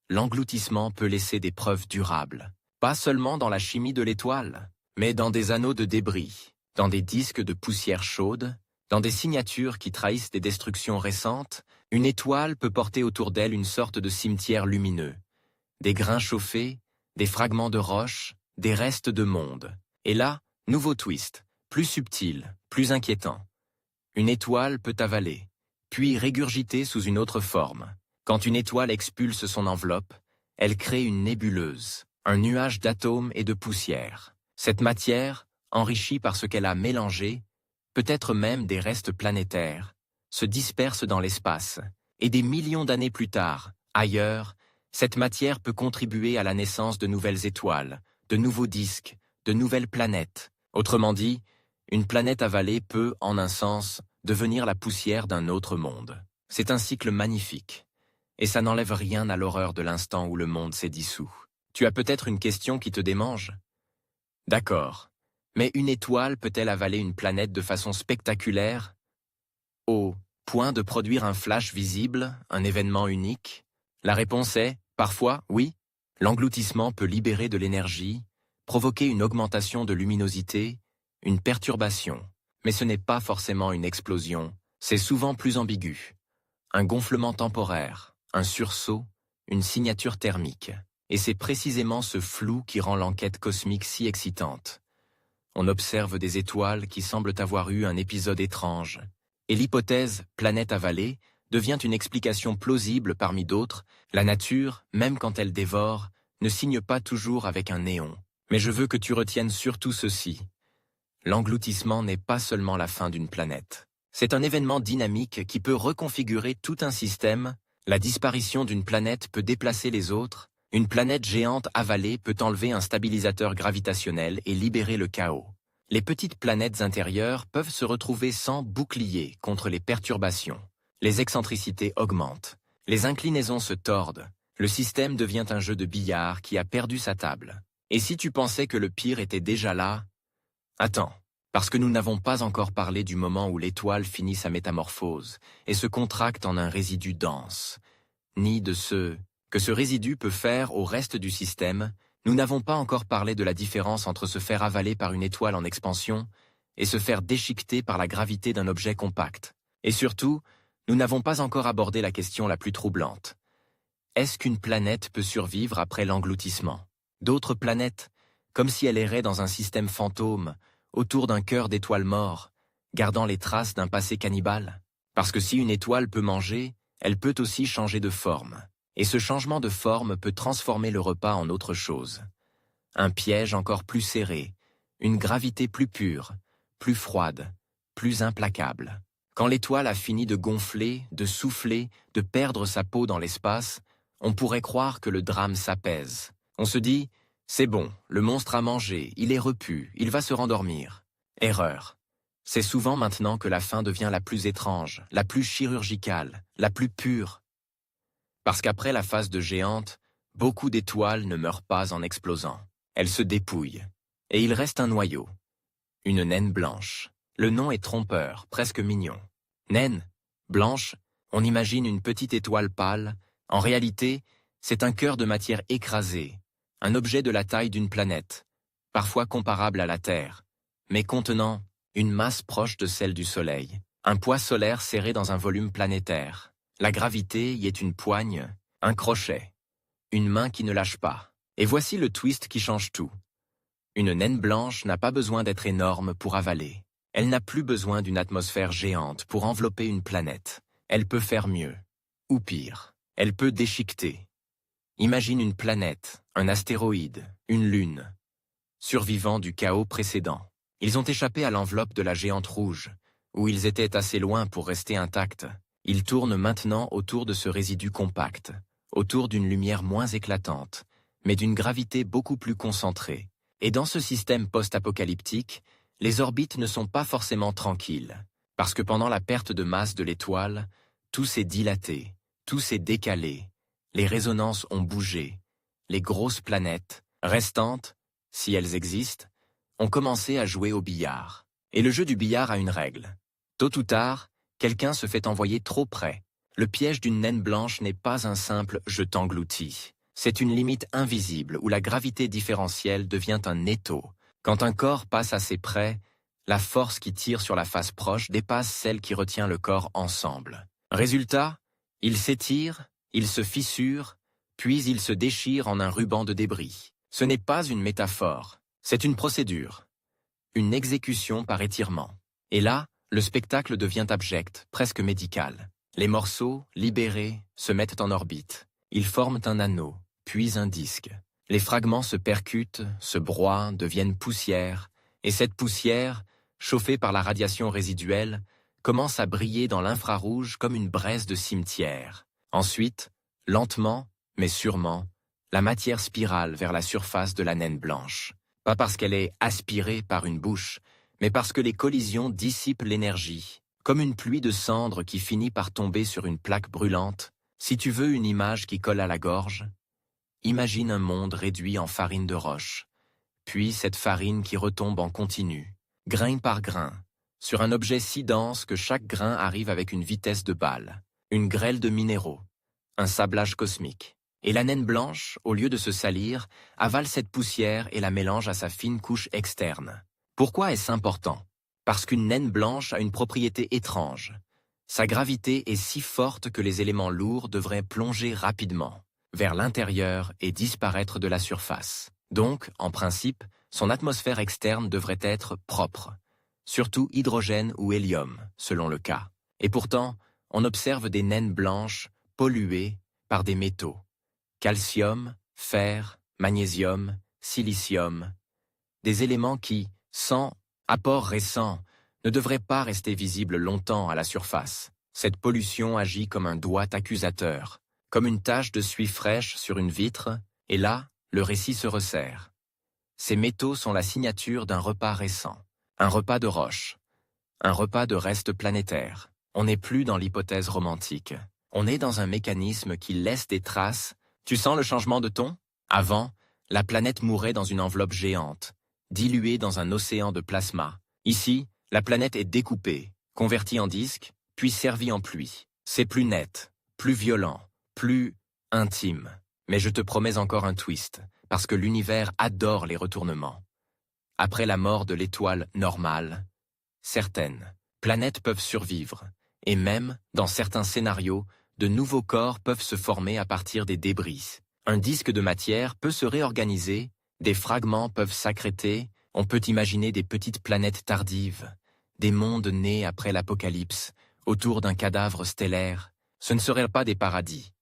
L'engloutissement peut laisser des preuves durables, pas seulement dans la chimie de l'étoile, mais dans des anneaux de débris, dans des disques de poussière chaude, dans des signatures qui trahissent des destructions récentes. Une étoile peut porter autour d'elle une sorte de cimetière lumineux, des grains chauffés, des fragments de roches, des restes de monde. Et là, nouveau twist, plus subtil, plus inquiétant. Une étoile peut avaler, puis régurgiter sous une autre forme. Quand une étoile expulse son enveloppe, elle crée une nébuleuse, un nuage d'atomes et de poussière. Cette matière, enrichie par ce qu'elle a mélangé, peut-être même des restes planétaires, se disperse dans l'espace, et des millions d'années plus tard, ailleurs, cette matière peut contribuer à la naissance de nouvelles étoiles, de nouveaux disques, de nouvelles planètes. Autrement dit, une planète avalée peut, en un sens, devenir la poussière d'un autre monde. C'est un cycle magnifique. Et ça n'enlève rien à l'horreur de l'instant où le monde s'est dissous. Tu as peut-être une question qui te démange? D'accord. Mais une étoile peut-elle avaler une planète de façon spectaculaire? Au point de produire un flash visible, un événement unique? La réponse est, parfois, oui. L'engloutissement peut libérer de l'énergie, provoquer une augmentation de luminosité, une perturbation. Mais ce n'est pas forcément une explosion, c'est souvent plus ambigu. Un gonflement temporaire, un sursaut, une signature thermique. Et c'est précisément ce flou qui rend l'enquête cosmique si excitante. On observe des étoiles qui semblent avoir eu un épisode étrange. Et l'hypothèse « planète avalée » devient une explication plausible parmi d'autres. La nature, même quand elle dévore, ne signe pas toujours avec un néon. Mais je veux que tu retiennes surtout ceci. L'engloutissement n'est pas seulement la fin d'une planète. C'est un événement dynamique qui peut reconfigurer tout un système. La disparition d'une planète peut déplacer les autres. Une planète géante avalée peut enlever un stabilisateur gravitationnel et libérer le chaos. Les petites planètes intérieures peuvent se retrouver sans bouclier contre les perturbations. Les excentricités augmentent. Les inclinaisons se tordent. Le système devient un jeu de billard qui a perdu sa table. Et si tu pensais que le pire était déjà là, attends, parce que nous n'avons pas encore parlé du moment où l'étoile finit sa métamorphose et se contracte en un résidu dense, ni de ce que ce résidu peut faire au reste du système. Nous n'avons pas encore parlé de la différence entre se faire avaler par une étoile en expansion et se faire déchiqueter par la gravité d'un objet compact. Et surtout, nous n'avons pas encore abordé la question la plus troublante. Est-ce qu'une planète peut survivre après l'engloutissement? D'autres planètes, comme si elle errait dans un système fantôme, autour d'un cœur d'étoiles morts, gardant les traces d'un passé cannibale? Parce que si une étoile peut manger, elle peut aussi changer de forme. Et ce changement de forme peut transformer le repas en autre chose. Un piège encore plus serré, une gravité plus pure, plus froide, plus implacable. Quand l'étoile a fini de gonfler, de souffler, de perdre sa peau dans l'espace, on pourrait croire que le drame s'apaise. On se dit, c'est bon, le monstre a mangé, il est repu, il va se rendormir. Erreur. C'est souvent maintenant que la fin devient la plus étrange, la plus chirurgicale, la plus pure. Parce qu'après la phase de géante, beaucoup d'étoiles ne meurent pas en explosant. Elles se dépouillent. Et il reste un noyau. Une naine blanche. Le nom est trompeur, presque mignon. Naine, blanche, on imagine une petite étoile pâle. En réalité, c'est un cœur de matière écrasée, un objet de la taille d'une planète, parfois comparable à la Terre, mais contenant une masse proche de celle du Soleil, un poids solaire serré dans un volume planétaire. La gravité y est une poigne, un crochet, une main qui ne lâche pas. Et voici le twist qui change tout. Une naine blanche n'a pas besoin d'être énorme pour avaler. Elle n'a plus besoin d'une atmosphère géante pour envelopper une planète. Elle peut faire mieux, ou pire. Elle peut déchiqueter. Imagine une planète, un astéroïde, une lune, survivants du chaos précédent. Ils ont échappé à l'enveloppe de la géante rouge, où ils étaient assez loin pour rester intacts. Ils tournent maintenant autour de ce résidu compact, autour d'une lumière moins éclatante, mais d'une gravité beaucoup plus concentrée. Et dans ce système post-apocalyptique, les orbites ne sont pas forcément tranquilles, parce que pendant la perte de masse de l'étoile, tout s'est dilaté, tout s'est décalé, les résonances ont bougé, les grosses planètes, restantes, si elles existent, ont commencé à jouer au billard. Et le jeu du billard a une règle. Tôt ou tard, quelqu'un se fait envoyer trop près. Le piège d'une naine blanche n'est pas un simple « je t'engloutis ». C'est une limite invisible où la gravité différentielle devient un étau. Quand un corps passe assez près, la force qui tire sur la face proche dépasse celle qui retient le corps ensemble. Résultat, il s'étire, il se fissure, puis il se déchire en un ruban de débris. Ce n'est pas une métaphore, c'est une procédure. Une exécution par étirement. Et là, le spectacle devient abject, presque médical. Les morceaux, libérés, se mettent en orbite. Ils forment un anneau, puis un disque. Les fragments se percutent, se broient, deviennent poussière, et cette poussière, chauffée par la radiation résiduelle, commence à briller dans l'infrarouge comme une braise de cimetière. Ensuite, lentement, mais sûrement, la matière spirale vers la surface de la naine blanche. Pas parce qu'elle est aspirée par une bouche, mais parce que les collisions dissipent l'énergie, comme une pluie de cendres qui finit par tomber sur une plaque brûlante. Si tu veux une image qui colle à la gorge, imagine un monde réduit en farine de roche, puis cette farine qui retombe en continu, grain par grain, sur un objet si dense que chaque grain arrive avec une vitesse de balle, une grêle de minéraux, un sablage cosmique. Et la naine blanche, au lieu de se salir, avale cette poussière et la mélange à sa fine couche externe. Pourquoi est-ce important? Parce qu'une naine blanche a une propriété étrange. Sa gravité est si forte que les éléments lourds devraient plonger rapidement vers l'intérieur et disparaître de la surface. Donc, en principe, son atmosphère externe devrait être propre, surtout hydrogène ou hélium, selon le cas. Et pourtant, on observe des naines blanches polluées par des métaux. Calcium, fer, magnésium, silicium. Des éléments qui, sans apport récent, ne devraient pas rester visibles longtemps à la surface. Cette pollution agit comme un doigt accusateur, comme une tache de suie fraîche sur une vitre, et là, le récit se resserre. Ces métaux sont la signature d'un repas récent, un repas de roche, un repas de restes planétaires. On n'est plus dans l'hypothèse romantique. On est dans un mécanisme qui laisse des traces. Tu sens le changement de ton? Avant, la planète mourait dans une enveloppe géante, diluée dans un océan de plasma. Ici, la planète est découpée, convertie en disque, puis servie en pluie. C'est plus net, plus violent, plus intime. Mais je te promets encore un twist, parce que l'univers adore les retournements. Après la mort de l'étoile normale, certaines planètes peuvent survivre, et même, dans certains scénarios, de nouveaux corps peuvent se former à partir des débris. Un disque de matière peut se réorganiser, des fragments peuvent s'accréter, on peut imaginer des petites planètes tardives, des mondes nés après l'apocalypse, autour d'un cadavre stellaire. Ce ne seraient pas des paradis.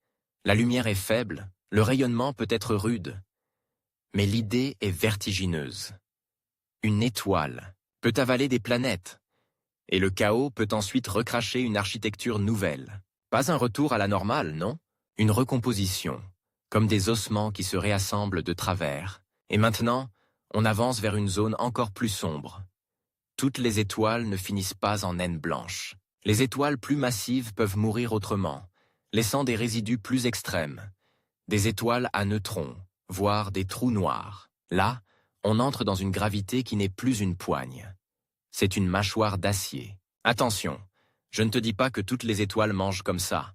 La lumière est faible, le rayonnement peut être rude. Mais l'idée est vertigineuse. Une étoile peut avaler des planètes, et le chaos peut ensuite recracher une architecture nouvelle. Pas un retour à la normale, non? Une recomposition, comme des ossements qui se réassemblent de travers. Et maintenant, on avance vers une zone encore plus sombre. Toutes les étoiles ne finissent pas en naines blanches. Les étoiles plus massives peuvent mourir autrement, laissant des résidus plus extrêmes. Des étoiles à neutrons, voire des trous noirs. Là, on entre dans une gravité qui n'est plus une poigne. C'est une mâchoire d'acier. Attention, je ne te dis pas que toutes les étoiles mangent comme ça.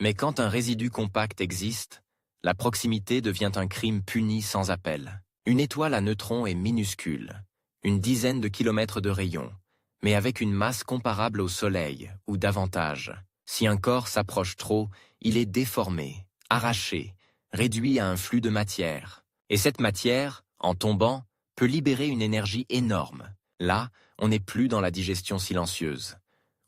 Mais quand un résidu compact existe, la proximité devient un crime puni sans appel. Une étoile à neutrons est minuscule, une dizaine de kilomètres de rayon, mais avec une masse comparable au Soleil, ou davantage. Si un corps s'approche trop, il est déformé, arraché, réduit à un flux de matière. Et cette matière, en tombant, peut libérer une énergie énorme. Là, on n'est plus dans la digestion silencieuse.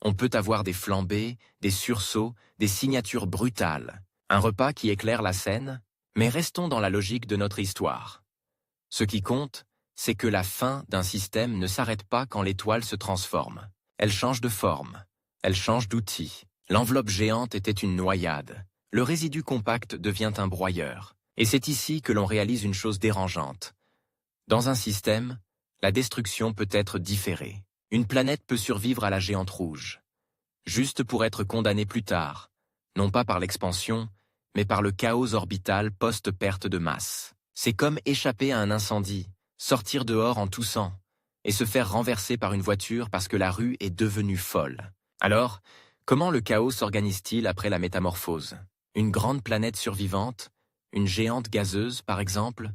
On peut avoir des flambées, des sursauts, des signatures brutales. Un repas qui éclaire la scène, mais restons dans la logique de notre histoire. Ce qui compte, c'est que la fin d'un système ne s'arrête pas quand l'étoile se transforme. Elle change de forme, elle change d'outil. L'enveloppe géante était une noyade. Le résidu compact devient un broyeur. Et c'est ici que l'on réalise une chose dérangeante. Dans un système, la destruction peut être différée. Une planète peut survivre à la géante rouge, juste pour être condamnée plus tard, non pas par l'expansion, mais par le chaos orbital post-perte de masse. C'est comme échapper à un incendie, sortir dehors en toussant, et se faire renverser par une voiture parce que la rue est devenue folle. Alors, comment le chaos s'organise-t-il après la métamorphose? Une grande planète survivante, une géante gazeuse par exemple,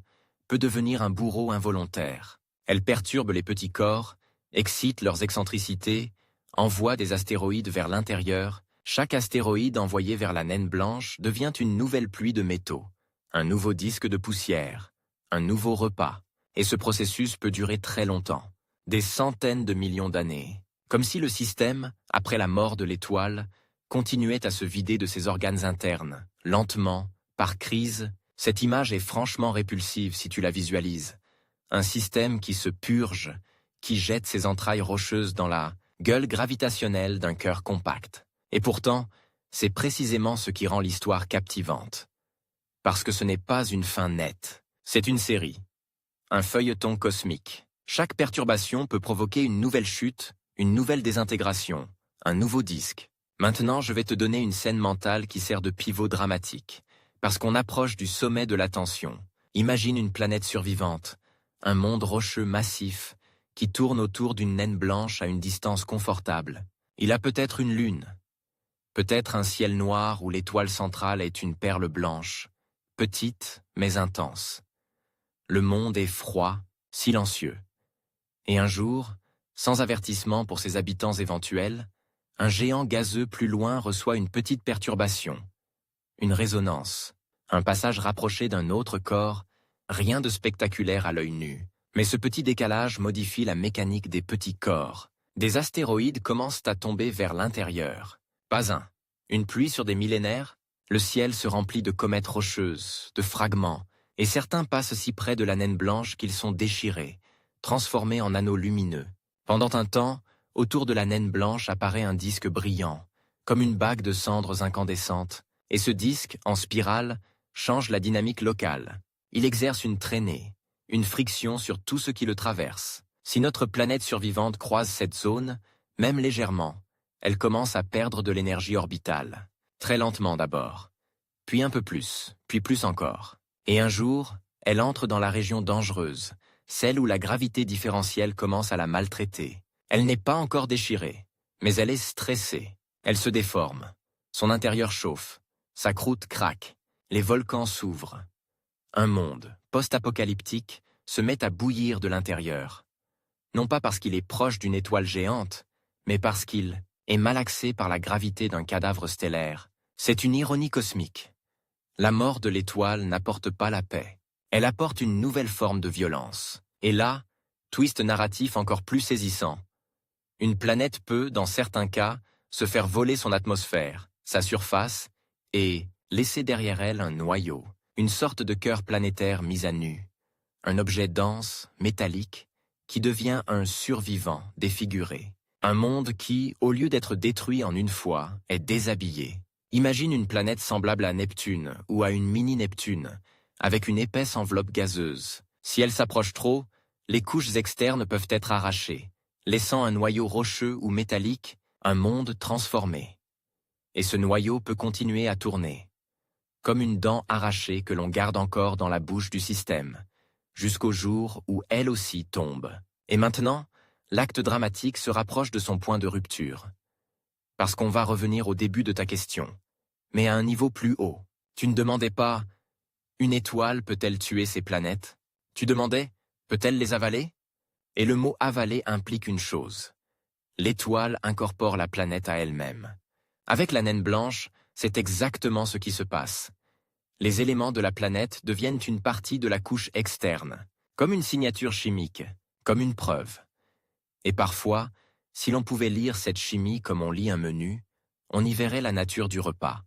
peut devenir un bourreau involontaire. Elle perturbe les petits corps, excite leurs excentricités, envoie des astéroïdes vers l'intérieur. Chaque astéroïde envoyé vers la naine blanche devient une nouvelle pluie de métaux, un nouveau disque de poussière, un nouveau repas. Et ce processus peut durer très longtemps, des centaines de millions d'années. Comme si le système, après la mort de l'étoile, continuait à se vider de ses organes internes, lentement, par crise. Cette image est franchement répulsive si tu la visualises. Un système qui se purge, qui jette ses entrailles rocheuses dans la gueule gravitationnelle d'un cœur compact. Et pourtant, c'est précisément ce qui rend l'histoire captivante. Parce que ce n'est pas une fin nette, c'est une série, un feuilleton cosmique. Chaque perturbation peut provoquer une nouvelle chute, une nouvelle désintégration, un nouveau disque. Maintenant, je vais te donner une scène mentale qui sert de pivot dramatique, parce qu'on approche du sommet de la tension. Imagine une planète survivante, un monde rocheux massif, qui tourne autour d'une naine blanche à une distance confortable. Il a peut-être une lune, peut-être un ciel noir où l'étoile centrale est une perle blanche, petite mais intense. Le monde est froid, silencieux. Et un jour, Sans avertissement pour ses habitants éventuels, un géant gazeux plus loin reçoit une petite perturbation, une résonance, un passage rapproché d'un autre corps, rien de spectaculaire à l'œil nu. Mais ce petit décalage modifie la mécanique des petits corps. Des astéroïdes commencent à tomber vers l'intérieur. Pas un. Une pluie sur des millénaires, le ciel se remplit de comètes rocheuses, de fragments, et certains passent si près de la naine blanche qu'ils sont déchirés, transformés en anneaux lumineux. Pendant un temps, autour de la naine blanche apparaît un disque brillant, comme une bague de cendres incandescentes, et ce disque, en spirale, change la dynamique locale. Il exerce une traînée, une friction sur tout ce qui le traverse. Si notre planète survivante croise cette zone, même légèrement, elle commence à perdre de l'énergie orbitale. Très lentement d'abord, puis un peu plus, puis plus encore. Et un jour, elle entre dans la région dangereuse, celle où la gravité différentielle commence à la maltraiter. Elle n'est pas encore déchirée, mais elle est stressée. Elle se déforme. Son intérieur chauffe. Sa croûte craque. Les volcans s'ouvrent. Un monde, post-apocalyptique, se met à bouillir de l'intérieur. Non pas parce qu'il est proche d'une étoile géante, mais parce qu'il est malaxé par la gravité d'un cadavre stellaire. C'est une ironie cosmique. La mort de l'étoile n'apporte pas la paix. Elle apporte une nouvelle forme de violence. Et là, twist narratif encore plus saisissant. Une planète peut, dans certains cas, se faire voler son atmosphère, sa surface, et laisser derrière elle un noyau, une sorte de cœur planétaire mis à nu. Un objet dense, métallique, qui devient un survivant défiguré. Un monde qui, au lieu d'être détruit en une fois, est déshabillé. Imagine une planète semblable à Neptune ou à une mini-Neptune, avec une épaisse enveloppe gazeuse. Si elle s'approche trop, les couches externes peuvent être arrachées, laissant un noyau rocheux ou métallique, un monde transformé. Et ce noyau peut continuer à tourner, comme une dent arrachée que l'on garde encore dans la bouche du système, jusqu'au jour où elle aussi tombe. Et maintenant, l'acte dramatique se rapproche de son point de rupture. Parce qu'on va revenir au début de ta question, mais à un niveau plus haut. Tu ne demandais pas « Une étoile peut-elle tuer ses planètes ?» Tu demandais « Peut-elle les avaler ?» Et le mot « avaler » implique une chose. L'étoile incorpore la planète à elle-même. Avec la naine blanche, c'est exactement ce qui se passe. Les éléments de la planète deviennent une partie de la couche externe, comme une signature chimique, comme une preuve. Et parfois, si l'on pouvait lire cette chimie comme on lit un menu, on y verrait la nature du repas.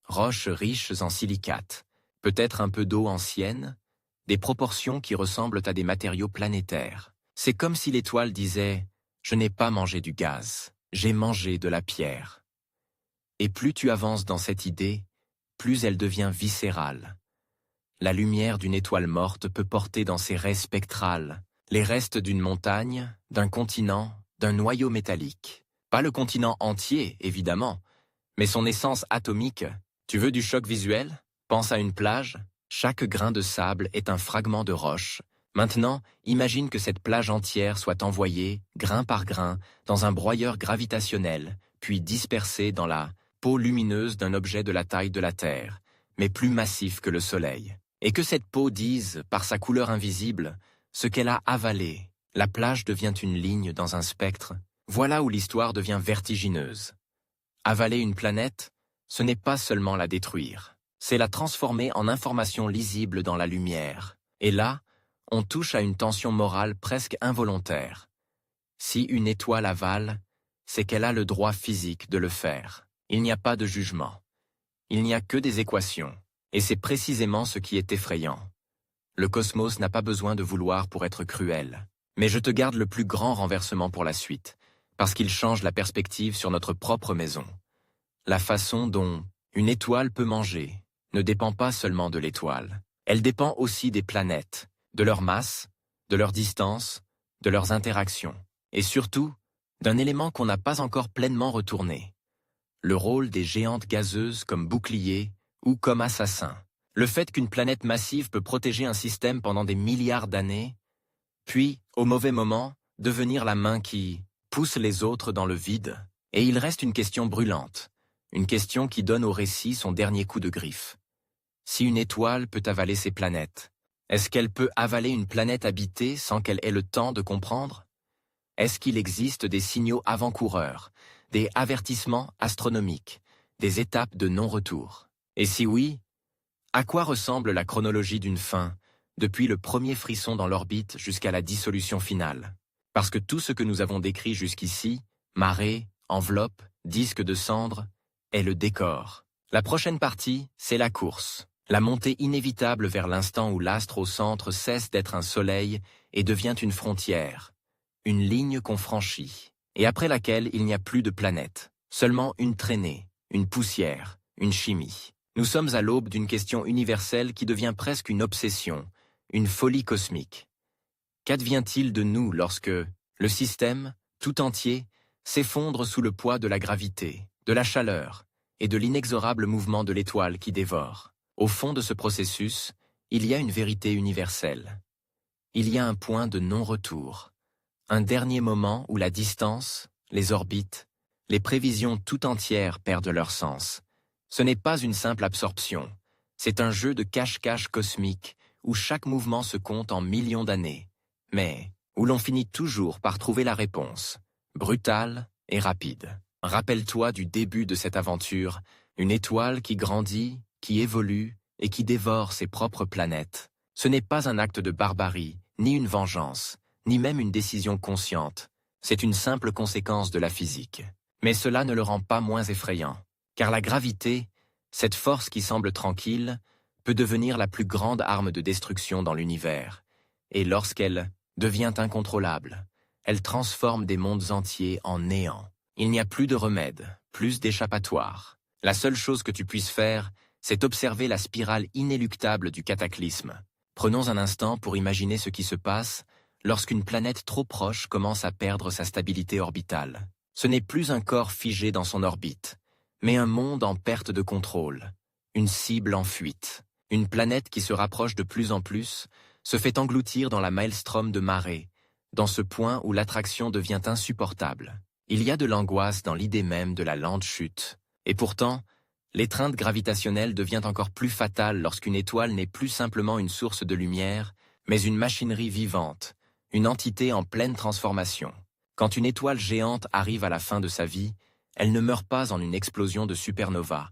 Roches riches en silicates, peut-être un peu d'eau ancienne, des proportions qui ressemblent à des matériaux planétaires. C'est comme si l'étoile disait « Je n'ai pas mangé du gaz, j'ai mangé de la pierre ». Et plus tu avances dans cette idée, plus elle devient viscérale. La lumière d'une étoile morte peut porter dans ses raies spectrales les restes d'une montagne, d'un continent, d'un noyau métallique. Pas le continent entier, évidemment, mais son essence atomique. Tu veux du choc visuel? Pense à une plage. Chaque grain de sable est un fragment de roche. Maintenant, imagine que cette plage entière soit envoyée, grain par grain, dans un broyeur gravitationnel, puis dispersée dans la peau lumineuse d'un objet de la taille de la Terre, mais plus massif que le Soleil. Et que cette peau dise, par sa couleur invisible, ce qu'elle a avalé. La plage devient une ligne dans un spectre. Voilà où l'histoire devient vertigineuse. Avaler une planète, ce n'est pas seulement la détruire. C'est la transformer en information lisible dans la lumière. Et là, on touche à une tension morale presque involontaire. Si une étoile avale, c'est qu'elle a le droit physique de le faire. Il n'y a pas de jugement. Il n'y a que des équations. Et c'est précisément ce qui est effrayant. Le cosmos n'a pas besoin de vouloir pour être cruel. Mais je te garde le plus grand renversement pour la suite, parce qu'il change la perspective sur notre propre maison. La façon dont une étoile peut manger ne dépend pas seulement de l'étoile. Elle dépend aussi des planètes, de leur masse, de leur distance, de leurs interactions, et surtout, d'un élément qu'on n'a pas encore pleinement retourné. Le rôle des géantes gazeuses comme bouclier ou comme assassin. Le fait qu'une planète massive peut protéger un système pendant des milliards d'années, puis, au mauvais moment, devenir la main qui pousse les autres dans le vide. Et il reste une question brûlante, une question qui donne au récit son dernier coup de griffe. Si une étoile peut avaler ses planètes, est-ce qu'elle peut avaler une planète habitée sans qu'elle ait le temps de comprendre? Est-ce qu'il existe des signaux avant-coureurs, des avertissements astronomiques, des étapes de non-retour? Et si oui, à quoi ressemble la chronologie d'une fin, depuis le premier frisson dans l'orbite jusqu'à la dissolution finale? Parce que tout ce que nous avons décrit jusqu'ici, marée, enveloppe, disque de cendres, est le décor. La prochaine partie, c'est la course. La montée inévitable vers l'instant où l'astre au centre cesse d'être un soleil et devient une frontière, une ligne qu'on franchit, et après laquelle il n'y a plus de planète, seulement une traînée, une poussière, une chimie. Nous sommes à l'aube d'une question universelle qui devient presque une obsession, une folie cosmique. Qu'advient-il de nous lorsque le système, tout entier, s'effondre sous le poids de la gravité, de la chaleur et de l'inexorable mouvement de l'étoile qui dévore? Au fond de ce processus, il y a une vérité universelle. Il y a un point de non-retour, un dernier moment où la distance, les orbites, les prévisions tout entières perdent leur sens. Ce n'est pas une simple absorption, c'est un jeu de cache-cache cosmique où chaque mouvement se compte en millions d'années, mais où l'on finit toujours par trouver la réponse, brutale et rapide. Rappelle-toi du début de cette aventure, une étoile qui grandit, qui évolue et qui dévore ses propres planètes. Ce n'est pas un acte de barbarie, ni une vengeance, ni même une décision consciente. C'est une simple conséquence de la physique. Mais cela ne le rend pas moins effrayant, car la gravité, cette force qui semble tranquille, peut devenir la plus grande arme de destruction dans l'univers. Et lorsqu'elle devient incontrôlable, elle transforme des mondes entiers en néant. Il n'y a plus de remède, plus d'échappatoire. La seule chose que tu puisses faire, c'est observer la spirale inéluctable du cataclysme. Prenons un instant pour imaginer ce qui se passe lorsqu'une planète trop proche commence à perdre sa stabilité orbitale. Ce n'est plus un corps figé dans son orbite, mais un monde en perte de contrôle, une cible en fuite. Une planète qui se rapproche de plus en plus se fait engloutir dans la maelstrom de marée, dans ce point où l'attraction devient insupportable. Il y a de l'angoisse dans l'idée même de la lente chute. Et pourtant, l'étreinte gravitationnelle devient encore plus fatale lorsqu'une étoile n'est plus simplement une source de lumière, mais une machinerie vivante, une entité en pleine transformation. Quand une étoile géante arrive à la fin de sa vie, elle ne meurt pas en une explosion de supernova,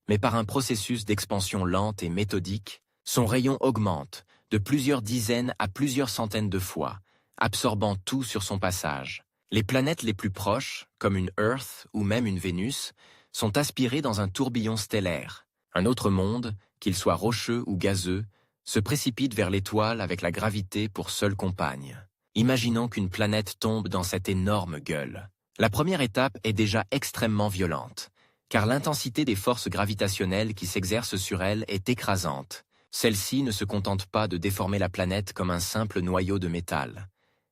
mais par un processus d'expansion lente et méthodique. Son rayon augmente de plusieurs dizaines à plusieurs centaines de fois, absorbant tout sur son passage. Les planètes les plus proches, comme une Earth ou même une Vénus, sont aspirées dans un tourbillon stellaire. Un autre monde, qu'il soit rocheux ou gazeux, se précipite vers l'étoile avec la gravité pour seule compagne. Imaginons qu'une planète tombe dans cette énorme gueule. La première étape est déjà extrêmement violente, car l'intensité des forces gravitationnelles qui s'exercent sur elle est écrasante. Celle-ci ne se contente pas de déformer la planète comme un simple noyau de métal.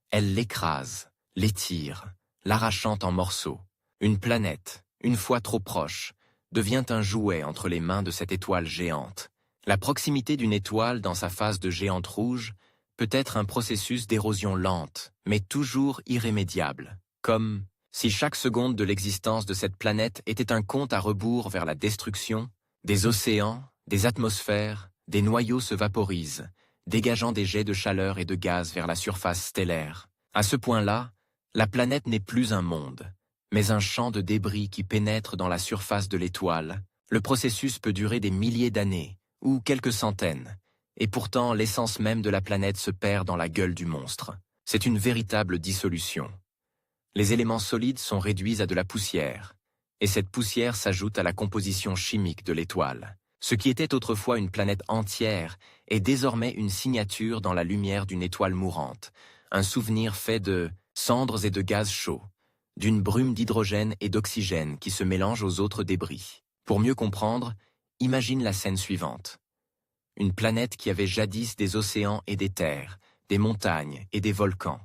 Elle l'écrase, l'étire, l'arrachant en morceaux. Une planète, une fois trop proche, devient un jouet entre les mains de cette étoile géante. La proximité d'une étoile dans sa phase de géante rouge peut être un processus d'érosion lente, mais toujours irrémédiable, comme si chaque seconde de l'existence de cette planète était un compte à rebours vers la destruction. Des océans, des atmosphères, des noyaux se vaporisent, dégageant des jets de chaleur et de gaz vers la surface stellaire. À ce point-là, la planète n'est plus un monde, mais un champ de débris qui pénètre dans la surface de l'étoile. Le processus peut durer des milliers d'années, ou quelques centaines, et pourtant l'essence même de la planète se perd dans la gueule du monstre. C'est une véritable dissolution. Les éléments solides sont réduits à de la poussière, et cette poussière s'ajoute à la composition chimique de l'étoile. Ce qui était autrefois une planète entière est désormais une signature dans la lumière d'une étoile mourante, un souvenir fait de cendres et de gaz chauds, d'une brume d'hydrogène et d'oxygène qui se mélange aux autres débris. Pour mieux comprendre, imagine la scène suivante. Une planète qui avait jadis des océans et des terres, des montagnes et des volcans,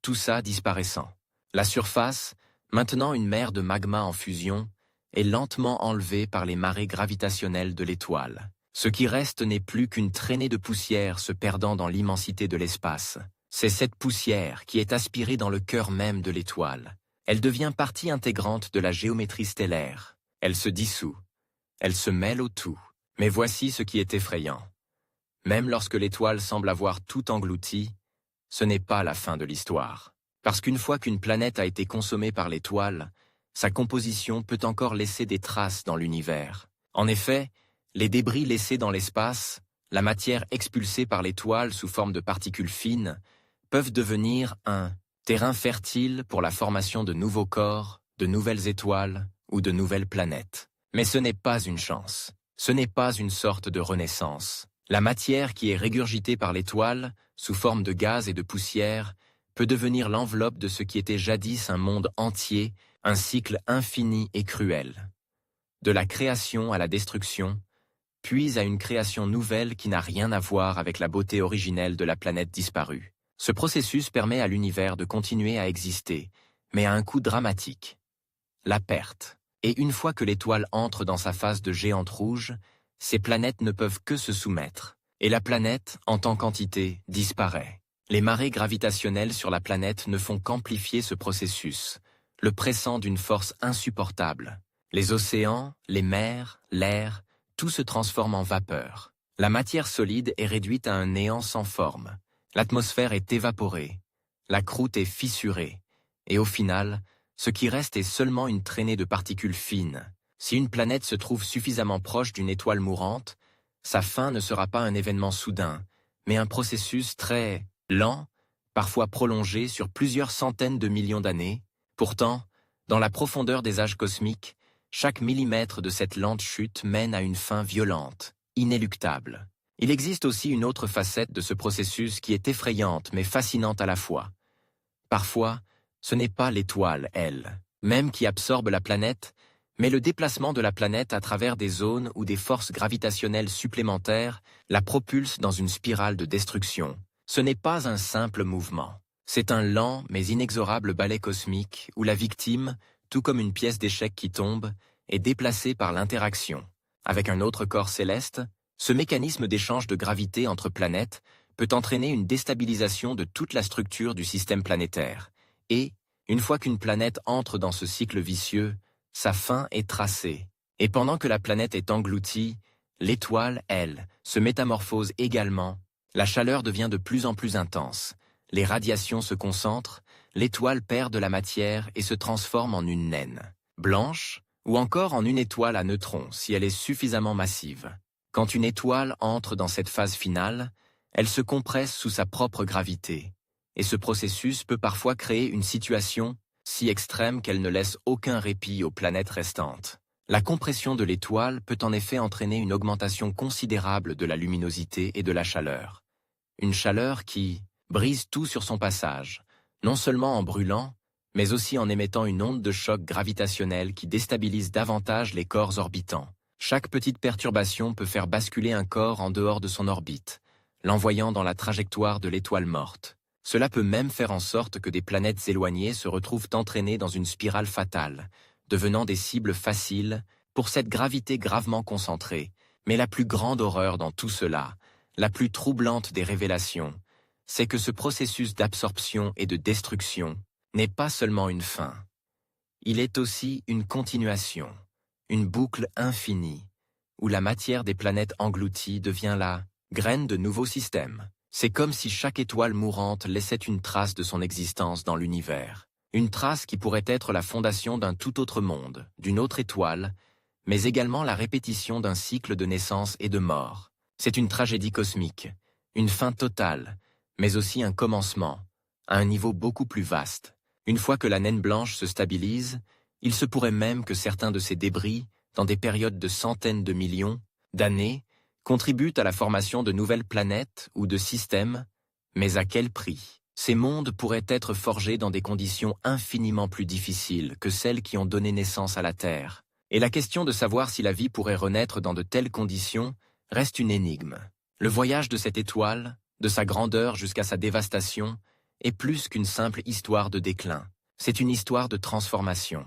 tout ça disparaissant. La surface, maintenant une mer de magma en fusion, est lentement enlevée par les marées gravitationnelles de l'étoile. Ce qui reste n'est plus qu'une traînée de poussière se perdant dans l'immensité de l'espace. C'est cette poussière qui est aspirée dans le cœur même de l'étoile. Elle devient partie intégrante de la géométrie stellaire. Elle se dissout. Elle se mêle au tout. Mais voici ce qui est effrayant. Même lorsque l'étoile semble avoir tout englouti, ce n'est pas la fin de l'histoire. Parce qu'une fois qu'une planète a été consommée par l'étoile, sa composition peut encore laisser des traces dans l'univers. En effet, les débris laissés dans l'espace, la matière expulsée par l'étoile sous forme de particules fines, peuvent devenir un terrain fertile pour la formation de nouveaux corps, de nouvelles étoiles ou de nouvelles planètes. Mais ce n'est pas une chance. Ce n'est pas une sorte de renaissance. La matière qui est régurgitée par l'étoile, sous forme de gaz et de poussière, peut devenir l'enveloppe de ce qui était jadis un monde entier, un cycle infini et cruel. De la création à la destruction, puis à une création nouvelle qui n'a rien à voir avec la beauté originelle de la planète disparue. Ce processus permet à l'univers de continuer à exister, mais à un coût dramatique. La perte. Et une fois que l'étoile entre dans sa phase de géante rouge, ces planètes ne peuvent que se soumettre. Et la planète, en tant qu'entité, disparaît. Les marées gravitationnelles sur la planète ne font qu'amplifier ce processus, le pressant d'une force insupportable. Les océans, les mers, l'air, tout se transforme en vapeur. La matière solide est réduite à un néant sans forme. L'atmosphère est évaporée. La croûte est fissurée. Et au final, ce qui reste est seulement une traînée de particules fines. Si une planète se trouve suffisamment proche d'une étoile mourante, sa fin ne sera pas un événement soudain, mais un processus très lent, parfois prolongé sur plusieurs centaines de millions d'années. Pourtant, dans la profondeur des âges cosmiques, chaque millimètre de cette lente chute mène à une fin violente, inéluctable. Il existe aussi une autre facette de ce processus qui est effrayante mais fascinante à la fois. Parfois, ce n'est pas l'étoile, elle, même qui absorbe la planète, mais le déplacement de la planète à travers des zones où des forces gravitationnelles supplémentaires la propulsent dans une spirale de destruction. Ce n'est pas un simple mouvement. C'est un lent mais inexorable ballet cosmique où la victime, tout comme une pièce d'échec qui tombe, est déplacée par l'interaction. Avec un autre corps céleste, ce mécanisme d'échange de gravité entre planètes peut entraîner une déstabilisation de toute la structure du système planétaire. Et, une fois qu'une planète entre dans ce cycle vicieux, sa fin est tracée. Et pendant que la planète est engloutie, l'étoile, elle, se métamorphose également. La chaleur devient de plus en plus intense. Les radiations se concentrent, l'étoile perd de la matière et se transforme en une naine, blanche, ou encore en une étoile à neutrons si elle est suffisamment massive. Quand une étoile entre dans cette phase finale, elle se compresse sous sa propre gravité. Et ce processus peut parfois créer une situation si extrême qu'elle ne laisse aucun répit aux planètes restantes. La compression de l'étoile peut en effet entraîner une augmentation considérable de la luminosité et de la chaleur. Une chaleur qui brise tout sur son passage, non seulement en brûlant, mais aussi en émettant une onde de choc gravitationnel qui déstabilise davantage les corps orbitants. Chaque petite perturbation peut faire basculer un corps en dehors de son orbite, l'envoyant dans la trajectoire de l'étoile morte. Cela peut même faire en sorte que des planètes éloignées se retrouvent entraînées dans une spirale fatale, devenant des cibles faciles pour cette gravité gravement concentrée. Mais la plus grande horreur dans tout cela, la plus troublante des révélations, c'est que ce processus d'absorption et de destruction n'est pas seulement une fin. Il est aussi une continuation, une boucle infinie, où la matière des planètes englouties devient la graine de nouveaux systèmes. C'est comme si chaque étoile mourante laissait une trace de son existence dans l'univers. Une trace qui pourrait être la fondation d'un tout autre monde, d'une autre étoile, mais également la répétition d'un cycle de naissance et de mort. C'est une tragédie cosmique, une fin totale, mais aussi un commencement, à un niveau beaucoup plus vaste. Une fois que la naine blanche se stabilise, il se pourrait même que certains de ces débris, dans des périodes de centaines de millions d'années, contribuent à la formation de nouvelles planètes ou de systèmes, mais à quel prix? Ces mondes pourraient être forgés dans des conditions infiniment plus difficiles que celles qui ont donné naissance à la Terre. Et la question de savoir si la vie pourrait renaître dans de telles conditions reste une énigme. Le voyage de cette étoile, de sa grandeur jusqu'à sa dévastation, est plus qu'une simple histoire de déclin. C'est une histoire de transformation,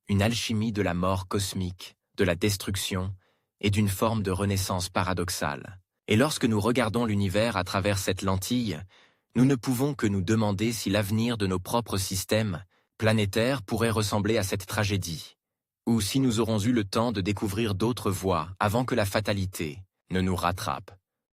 une alchimie de la mort cosmique, de la destruction, et d'une forme de renaissance paradoxale. Et lorsque nous regardons l'univers à travers cette lentille, nous ne pouvons que nous demander si l'avenir de nos propres systèmes planétaires pourrait ressembler à cette tragédie, ou si nous aurons eu le temps de découvrir d'autres voies avant que la fatalité ne nous rattrape.